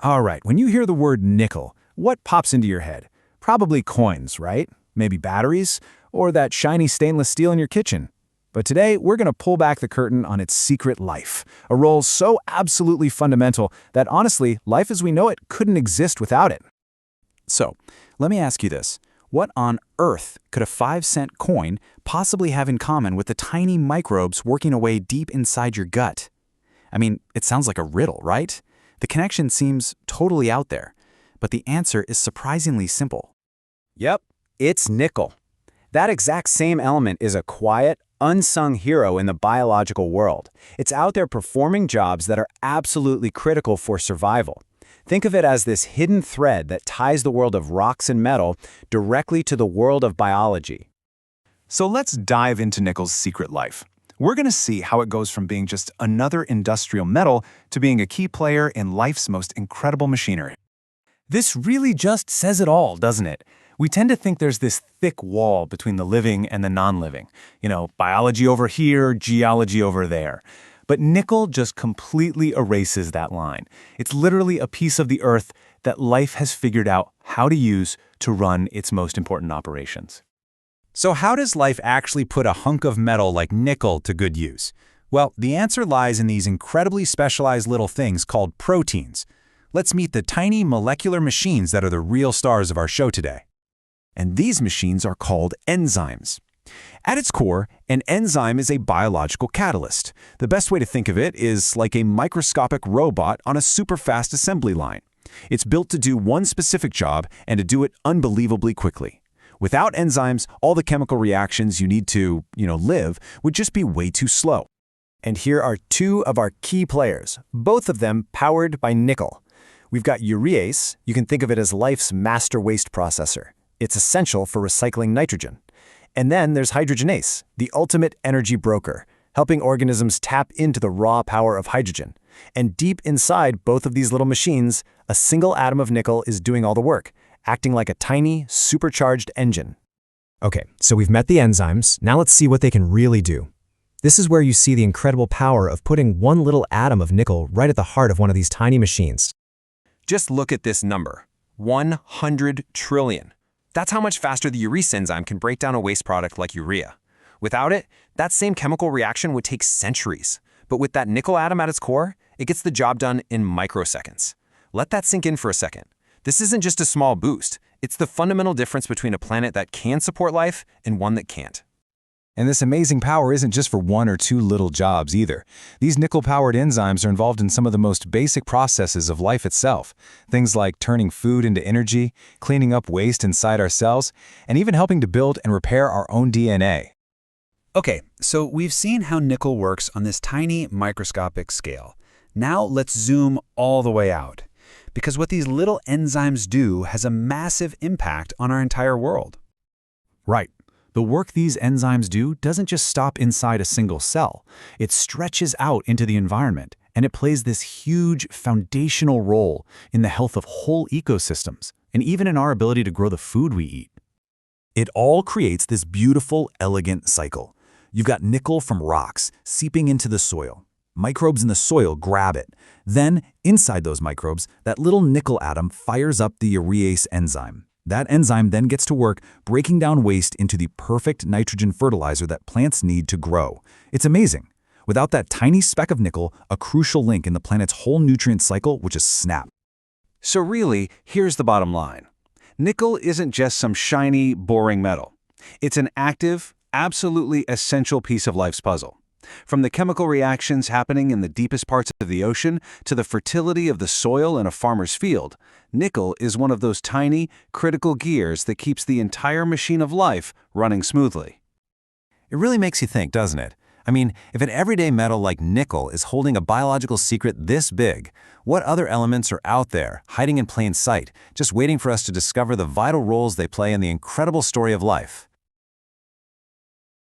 All right, when you hear the word nickel, what pops into your head? Probably coins, right? Maybe batteries, or that shiny stainless steel in your kitchen. But today, we're going to pull back the curtain on its secret life, a role so absolutely fundamental that honestly, life as we know it couldn't exist without it. So, let me ask you this. What on earth could a 5-cent coin possibly have in common with the tiny microbes working away deep inside your gut? I mean, it sounds like a riddle, right? The connection seems totally out there, but the answer is surprisingly simple. Yep, it's nickel. That exact same element is a quiet, unsung hero in the biological world. It's out there performing jobs that are absolutely critical for survival. Think of it as this hidden thread that ties the world of rocks and metal directly to the world of biology. So let's dive into nickel's secret life. We're going to see how it goes from being just another industrial metal to being a key player in life's most incredible machinery. This really just says it all, doesn't it? We tend to think there's this thick wall between the living and the non-living. Biology over here, geology over there. But nickel just completely erases that line. It's literally a piece of the earth that life has figured out how to use to run its most important operations. So how does life actually put a hunk of metal like nickel to good use? Well, the answer lies in these incredibly specialized little things called proteins. Let's meet the tiny molecular machines that are the real stars of our show today. And these machines are called enzymes. At its core, an enzyme is a biological catalyst. The best way to think of it is like a microscopic robot on a super-fast assembly line. It's built to do one specific job and to do it unbelievably quickly. Without enzymes, all the chemical reactions you need to, live would just be way too slow. And here are two of our key players, both of them powered by nickel. We've got urease. You can think of it as life's master waste processor. It's essential for recycling nitrogen. And then there's hydrogenase, the ultimate energy broker, helping organisms tap into the raw power of hydrogen. And deep inside both of these little machines, a single atom of nickel is doing all the work, acting like a tiny, supercharged engine. Okay, so we've met the enzymes. Now let's see what they can really do. This is where you see the incredible power of putting one little atom of nickel right at the heart of one of these tiny machines. Just look at this number, 100 trillion. That's how much faster the urease enzyme can break down a waste product like urea. Without it, that same chemical reaction would take centuries. But with that nickel atom at its core, it gets the job done in microseconds. Let that sink in for a second. This isn't just a small boost. It's the fundamental difference between a planet that can support life and one that can't. And this amazing power isn't just for one or two little jobs either. These nickel-powered enzymes are involved in some of the most basic processes of life itself. Things like turning food into energy, cleaning up waste inside our cells, and even helping to build and repair our own DNA. Okay, so we've seen how nickel works on this tiny microscopic scale. Now let's zoom all the way out. Because what these little enzymes do has a massive impact on our entire world. Right. The work these enzymes do doesn't just stop inside a single cell. It stretches out into the environment, and it plays this huge foundational role in the health of whole ecosystems, and even in our ability to grow the food we eat. It all creates this beautiful, elegant cycle. You've got nickel from rocks seeping into the soil. Microbes in the soil grab it. Then, inside those microbes, that little nickel atom fires up the urease enzyme. That enzyme then gets to work breaking down waste into the perfect nitrogen fertilizer that plants need to grow. It's amazing. Without that tiny speck of nickel, a crucial link in the planet's whole nutrient cycle would just snap. So really, here's the bottom line. Nickel isn't just some shiny, boring metal. It's an active, absolutely essential piece of life's puzzle. From the chemical reactions happening in the deepest parts of the ocean to the fertility of the soil in a farmer's field, nickel is one of those tiny, critical gears that keeps the entire machine of life running smoothly. It really makes you think, doesn't it? I mean, if an everyday metal like nickel is holding a biological secret this big, what other elements are out there, hiding in plain sight, just waiting for us to discover the vital roles they play in the incredible story of life?